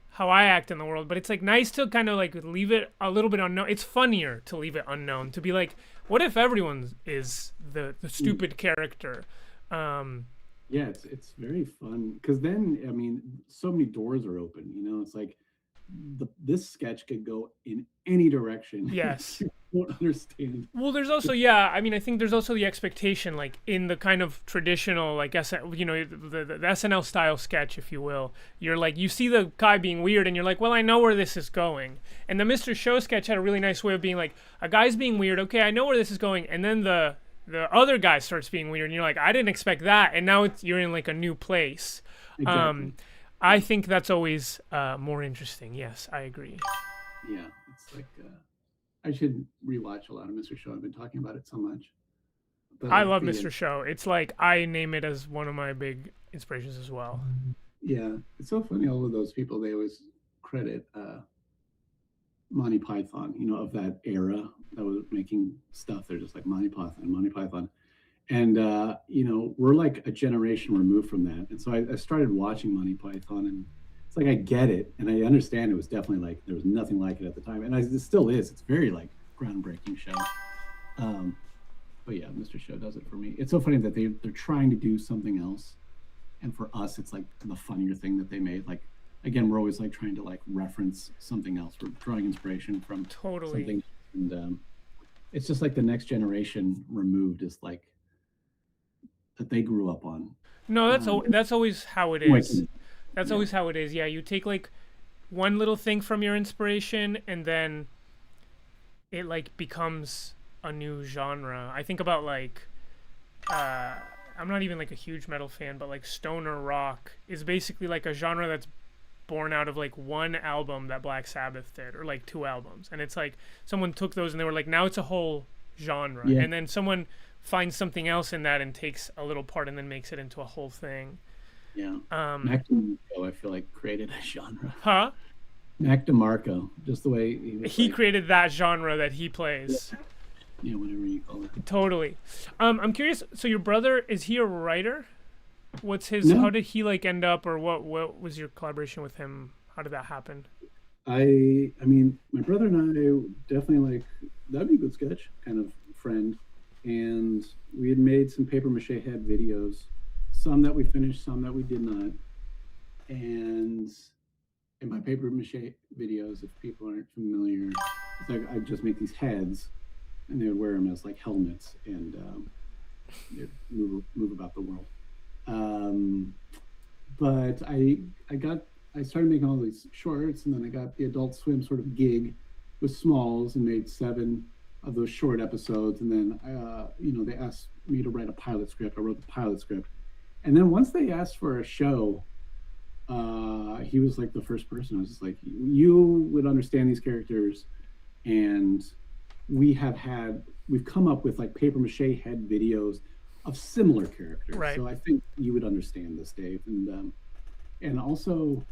how I act in the world, but it's like nice to kind of like leave it a little bit unknown. It's funnier to leave it unknown, to be like, what if everyone is the stupid character? Yeah, it's very fun, because then, I mean, so many doors are open, it's like this sketch could go in any direction. Yes. You won't understand. Well, there's also, I think there's also the expectation, like in the kind of traditional, like, the SNL style sketch, if you will, you're like, you see the guy being weird and you're like, well, I know where this is going. And the Mr. Show sketch had a really nice way of being like, a guy's being weird, okay, I know where this is going. And then the other guy starts being weird, and you're like, I didn't expect that, and now you're in like a new place. Exactly. I think that's always more interesting. Yes, I agree. Yeah, it's like I should rewatch a lot of Mr. Show. I've been talking about it so much. But I love Mr. Show. It's like I name it as one of my big inspirations as well. Yeah, it's so funny. All of those people, they always credit Monty Python, of that era that was making stuff. They're just like Monty Python. And, we're like a generation removed from that. And so I started watching Monty Python, and it's like, I get it. And I understand it was definitely like, there was nothing like it at the time. And it still is. It's very like groundbreaking show. But yeah, Mr. Show does it for me. It's so funny that they're trying to do something else. And for us, it's like the funnier thing that they made. Like, again, we're always like trying to like reference something else. We're drawing inspiration from something. And it's just like the next generation removed is like that they grew up on. No, that's always how it is. That's always how it is. Yeah, you take like one little thing from your inspiration, and then it like becomes a new genre. I think about like I'm not even like a huge metal fan, but like stoner rock is basically like a genre that's born out of like one album that Black Sabbath did, or like two albums, and it's like someone took those and they were like, now it's a whole genre, and then someone finds something else in that and takes a little part and then makes it into a whole thing. Mac DeMarco, I feel like, created a genre. Mac DeMarco, just the way he created that genre that he plays. Yeah, whatever you call it. Totally. I'm curious, so your brother, is he a writer? What's his how did he like end up, or what was your collaboration with him? How did that happen? I mean, my brother and I definitely like, that'd be a good sketch kind of friend, and we had made some paper mache head videos, some that we finished, some that we did not. And in my paper mache videos, if people aren't familiar, it's like I just make these heads and they would wear them as like helmets, and they'd move about the world. But I started making all these shorts, and then I got the Adult Swim sort of gig with Smalls and made 7 of those short episodes. And then, they asked me to write a pilot script. I wrote the pilot script. And then once they asked for a show, he was like the first person. I was just like, you would understand these characters. And we've come up with like paper mache head videos of similar characters. Right. So I think you would understand this, Dave. And also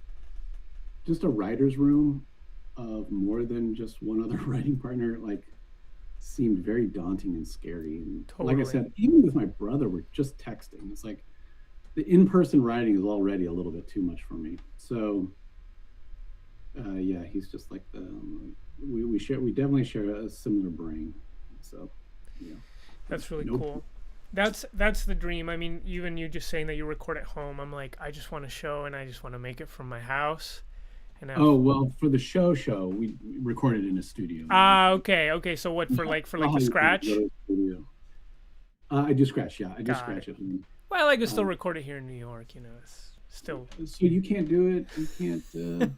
just a writer's room of more than just one other writing partner, like, seemed very daunting and scary. And like I said, even with my brother, we're just texting. It's like the in-person writing is already a little bit too much for me. So he's just like we definitely share a similar brain. So that's really cool. That's the dream. I mean, even you just saying that you record at home, I'm like, I just want a show and I just want to make it from my house. And for the show, we recorded in a studio. Okay. So what, for the scratch? I do scratch, yeah. I do scratch it. Well, I could still record it here in New York, it's still. So you can't do it? You can't,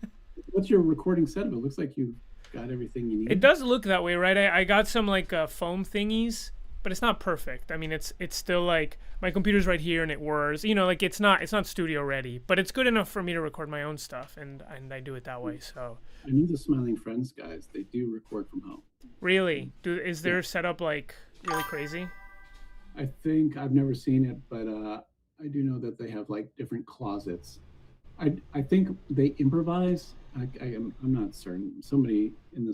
what's your recording setup? It looks like you've got everything you need. It does look that way, right? I got some like foam thingies, but it's not perfect. I mean, it's still like my computer's right here and it whirs. Like it's not studio ready, but it's good enough for me to record my own stuff, and I do it that way. So I know the Smiling Friends guys. They do record from home. Really? Is their setup like really crazy? I think I've never seen it, but I do know that they have like different closets. I think they improvise. I'm not certain. Somebody in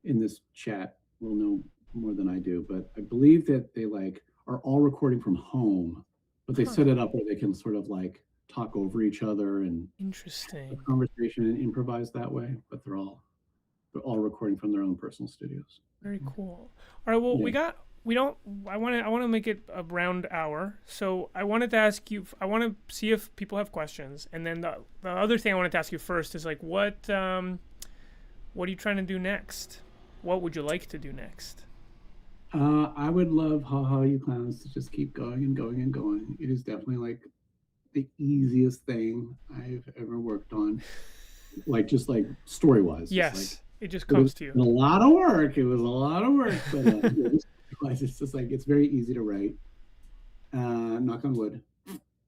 this chat will know more than I do, but I believe that they like are all recording from home, but they set it up where they can sort of like talk over each other and interesting conversation and improvise that way. But they're all recording from their own personal studios. Very cool. All right, well, I want to make it a round hour. So I wanted to ask you, I want to see if people have questions. And then the other thing I wanted to ask you first is like, what are you trying to do next? What would you like to do next? I would love Ha You Clowns to just keep going and going and going. It is definitely like the easiest thing I've ever worked on. Like, just like story-wise. Yes, it just comes to you. It was a lot of work. But it's just like, it's very easy to write. Knock on wood.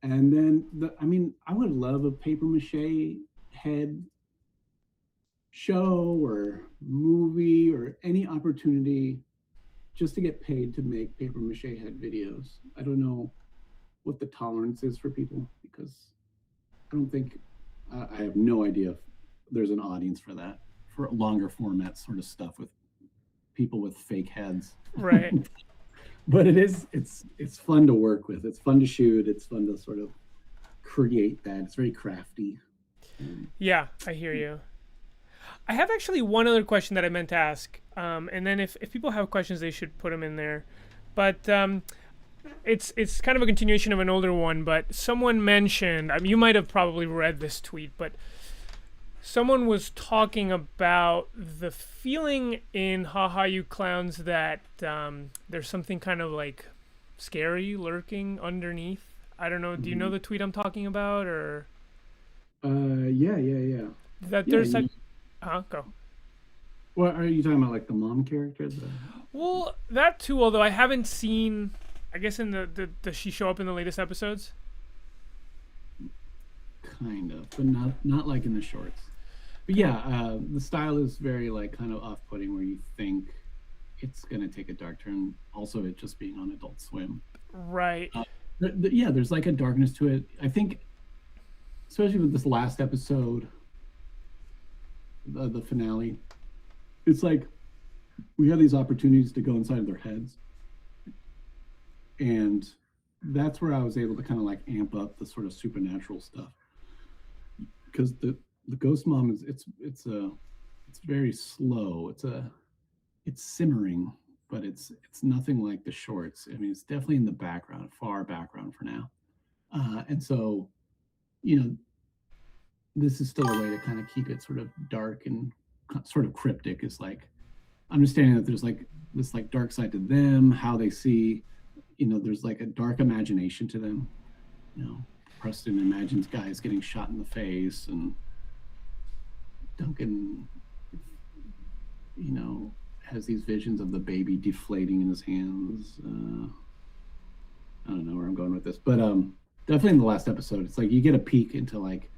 And then I would love a paper mache head show or movie or any opportunity just to get paid to make paper mache head videos. I don't know what the tolerance is for people, because I don't think I have no idea if there's an audience for that, for longer format sort of stuff with people with fake heads. Right. But it's fun to work with. It's fun to shoot. It's fun to sort of create that. It's very crafty. Yeah, I hear you. I have actually one other question that I meant to ask, and then if people have questions, they should put them in there. But it's kind of a continuation of an older one. But someone mentioned, you might have probably read this tweet, but someone was talking about the feeling in Ha You Clowns that there's something kind of like scary lurking underneath. I don't know. Do you know the tweet I'm talking about, or? Yeah. That there's like. Go. What are you talking about? Like the mom character? Well, that too. Although I haven't seen, I guess in does she show up in the latest episodes? Kind of, but not like in the shorts. But yeah, the style is very like kind of off-putting, where you think it's gonna take a dark turn. Also, it just being on Adult Swim. Right. Yeah, there's like a darkness to it. I think, especially with this last episode, the finale, it's like we have these opportunities to go inside of their heads, and that's where I was able to kind of like amp up the sort of supernatural stuff, because the ghost mom is it's very slow. It's simmering, but it's nothing like the shorts. I mean, it's definitely in the background, far background for now. And so, you know, this is still a way to kind of keep it sort of dark and sort of cryptic. Is like understanding that there's like this like dark side to them, how they see, there's like a dark imagination to them. Preston imagines guys getting shot in the face, and Duncan, has these visions of the baby deflating in his hands. I don't know where I'm going with this, but definitely in the last episode, it's like you get a peek into like,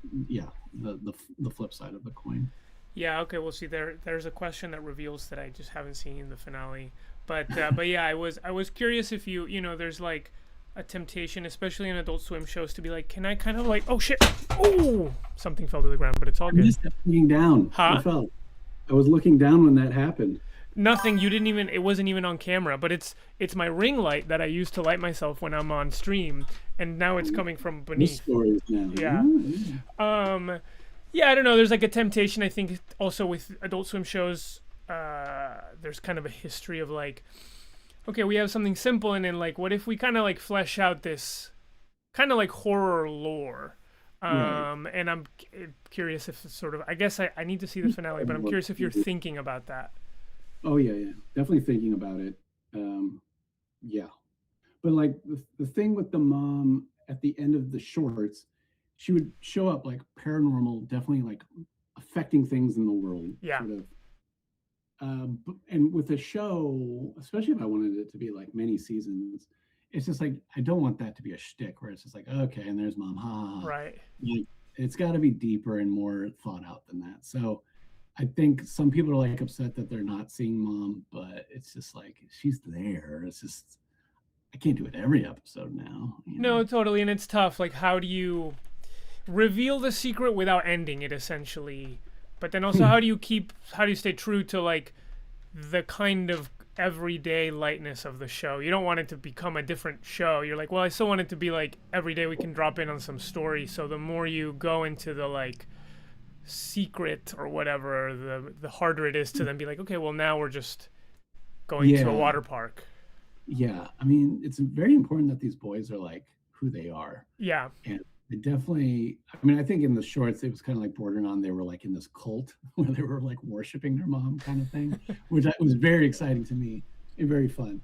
the flip side of the coin. Yeah. Okay. We'll see. There's a question that reveals that I just haven't seen in the finale, but yeah, I was curious if there's like a temptation, especially in Adult Swim shows, to be like, can I kind of like, oh shit, oh, something fell to the ground, but it's all good. I just kept looking down. Huh? I was looking down when that happened. Nothing. You didn't even. It wasn't even on camera. But it's my ring light that I use to light myself when I'm on stream, and now it's coming from beneath. Stories now. Yeah. Yeah. I don't know. There's like a temptation. I think also with Adult Swim shows, there's kind of a history of like, okay, we have something simple, and then like, what if we kind of like flesh out this kind of like horror lore? And I'm curious if it's sort of, I guess I need to see the finale, but I'm curious if you're thinking about that. Oh yeah, definitely thinking about it. Yeah, but like the thing with the mom at the end of the shorts, she would show up like paranormal, definitely like affecting things in the world. Yeah. Sort of. And with the show, especially if I wanted it to be like many seasons, it's just like I don't want that to be a shtick where it's just like, okay, and there's mom, ha. Right. Like, it's got to be deeper and more thought out than that. So I think some people are like upset that they're not seeing mom, but it's just like she's there. It's just I can't do it every episode now. No, totally, and it's tough. Like, how do you reveal the secret without ending it, essentially? But then also, how do you stay true to like the kind of everyday lightness of the show? You don't want it to become a different show. You're like, well, I still want it to be like every day we can drop in on some story. So the more you go into the like secret or whatever, the harder it is to then be like, okay, well, now we're just going to a water park. Yeah, I mean, it's very important that these boys are like who they are. Yeah. And they definitely, I mean, I think in the shorts, it was kind of like bordering on, they were like in this cult where they were like worshiping their mom kind of thing, which was very exciting to me and very fun.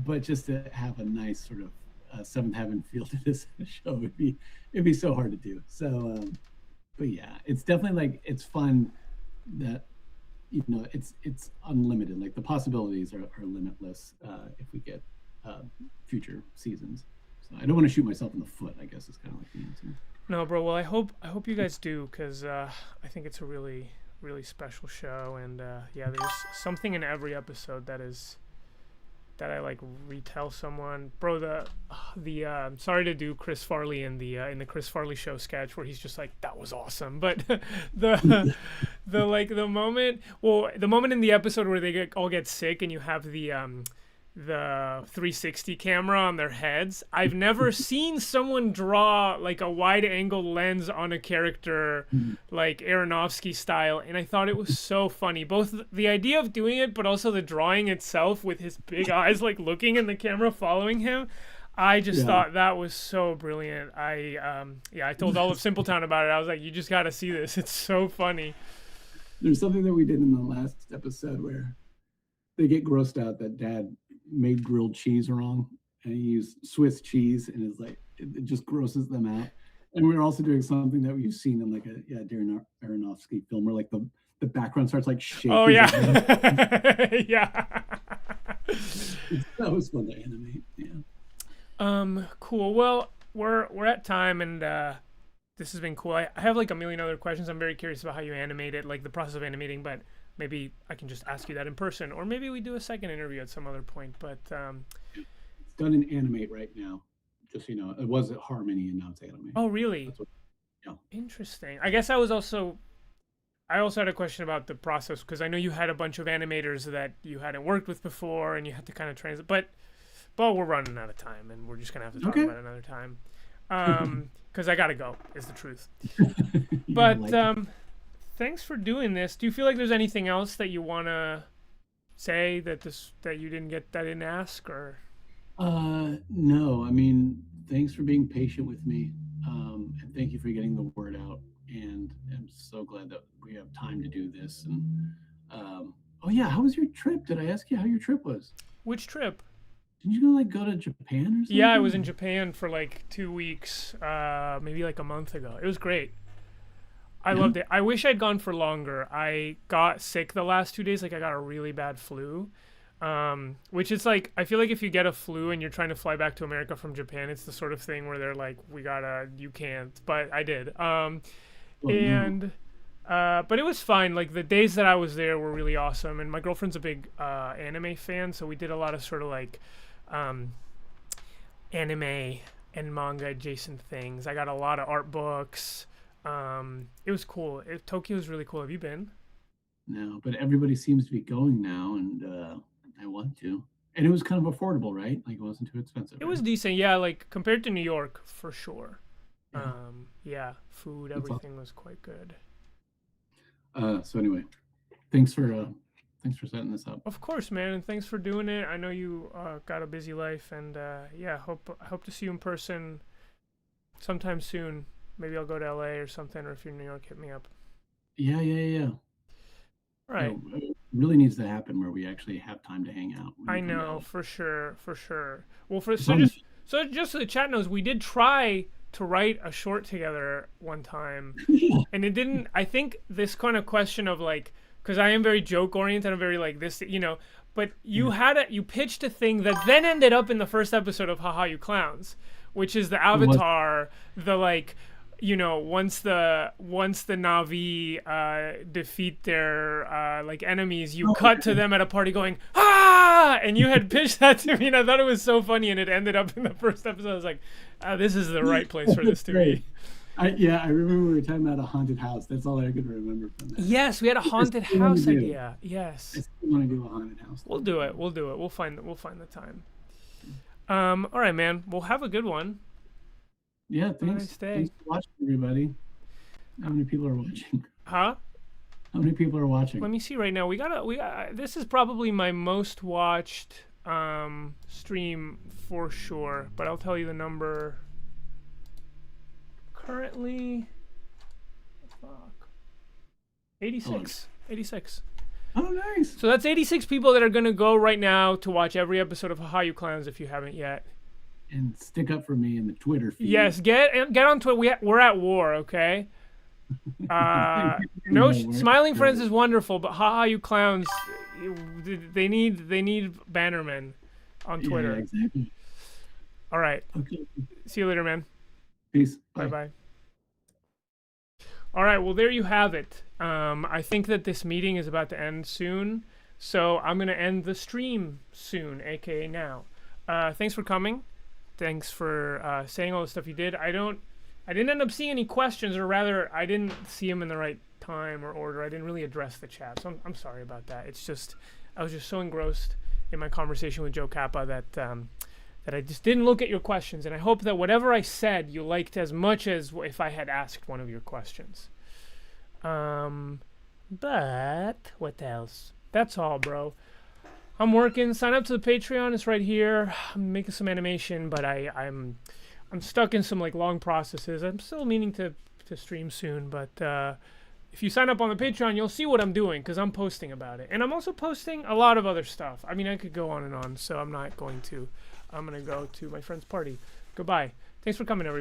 But just to have a nice sort of Seventh Heaven feel to this show, it'd be so hard to do. So, but yeah, it's definitely like, it's fun that, it's unlimited. Like the possibilities are limitless if we get future seasons. So I don't want to shoot myself in the foot, I guess is kind of like the answer. No, bro. Well, I hope you guys do, because I think it's a really, really special show. And yeah, there's something in every episode that I like retell someone. Bro, the sorry to do Chris Farley in the Chris Farley show sketch where he's just like, that was awesome. But the moment in the episode where they all get sick and you have the 360 camera on their heads. I've never seen someone draw like a wide angle lens on a character like Aronofsky style, and I thought it was so funny. Both the idea of doing it, but also the drawing itself with his big eyes like looking in the camera following him. I just thought that was so brilliant. I told all of Simpletown about it. I was like, you just got to see this. It's so funny. There's something that we did in the last episode where they get grossed out that dad made grilled cheese wrong, and he used Swiss cheese, and it's like it just grosses them out. And we're also doing something that we've seen in like a Darren Aronofsky film where like the the background starts like shaking. Oh yeah. Yeah. That was fun to animate. Yeah. Cool. Well, we're at time, and this has been cool. I have like a million other questions. I'm very curious about how you animate it, like the process of animating, but maybe I can just ask you that in person, or maybe we do a second interview at some other point. But It's done in Animate right now. Just so you know, it was at Harmony and now it's Animate. oh, really? That's what, yeah. Interesting. I guess I also had a question about the process, because I know you had a bunch of animators that you hadn't worked with before, and you had to kind of translate. But we're running out of time, and we're just gonna have to talk about it another time. Because I gotta go, is the truth. But thanks for doing this. Do you feel like there's anything else that you wanna say that you didn't ask, or? No. I mean, thanks for being patient with me, and thank you for getting the word out. And I'm so glad that we have time to do this. And oh yeah, how was your trip? Did I ask you how your trip was? Which trip? Didn't you go to Japan or something? Yeah, I was in Japan for like 2 weeks, maybe like a month ago. It was great. I loved it. I wish I'd gone for longer. I got sick the last 2 days. Like I got a really bad flu, which is like, I feel like if you get a flu and you're trying to fly back to America from Japan, it's the sort of thing where they're like, you can't, but I did. But it was fine. Like the days that I was there were really awesome. And my girlfriend's a big anime fan, so we did a lot of sort of like anime and manga adjacent things. I got a lot of art books. It was cool. Tokyo was really cool. Have you been? No, but everybody seems to be going now, and I want to. And it was kind of affordable, right? Like it wasn't too expensive. It was decent, yeah. Like compared to New York, for sure. Yeah. Yeah, food, everything was quite good. So anyway, thanks for setting this up. Of course, man, and thanks for doing it. I know you got a busy life, and yeah, hope to see you in person sometime soon. Maybe I'll go to LA or something, or if you're in New York, hit me up. Yeah. All right. It really needs to happen where we actually have time to hang out. I know, for sure. Well, so just so the chat knows, we did try to write a short together one time, and it didn't. I think this kind of question of like, because I am very joke oriented, I'm very like this, but you pitched a thing that then ended up in the first episode of Haha You Clowns, which is the Avatar, the like, once the Na'vi defeat their like enemies, you cut to them at a party going ah, and you had pitched that to me, and I thought it was so funny, and it ended up in the first episode. I was like, this is the right place for this to be. I remember we were talking about a haunted house. That's all I could remember from that. Yes, we had a haunted house idea. Yes. I still want to do a haunted house. We'll do it. We'll find the time. All right, man. We'll have a good one. Yeah, thanks. Nice day. Thanks for watching, everybody. How many people are watching? Huh? How many people are watching? Let me see right now. We got this is probably my most watched stream for sure, but I'll tell you the number. Currently 86. 86. Oh, nice. So that's 86 people that are going to go right now to watch every episode of Haha You Clowns if you haven't yet. And stick up for me in the Twitter feed. Yes, get on Twitter. We're at war, okay? No, Smiling Friends is wonderful, but Haha You Clowns, they need bannermen on Twitter. Yeah, exactly. All right. Okay. See you later, man. Peace. Bye. All right, well, there you have it. I think that this meeting is about to end soon, so I'm going to end the stream soon, aka now. Thanks for coming. Thanks for saying all the stuff you did. I didn't end up seeing any questions, or rather, I didn't see them in the right time or order. I didn't really address the chat, so I'm sorry about that. It's just, I was just so engrossed in my conversation with Joe Cappa that I just didn't look at your questions, and I hope that whatever I said you liked as much as if I had asked one of your questions. But what else? That's all, bro. I'm working. Sign up to the Patreon. It's right here. I'm making some animation, but I'm stuck in some like long processes. I'm still meaning to stream soon, but if you sign up on the Patreon, you'll see what I'm doing, because I'm posting about it, and I'm also posting a lot of other stuff. I mean, I could go on and on, so I'm not going to. I'm going to go to my friend's party. Goodbye. Thanks for coming, everybody.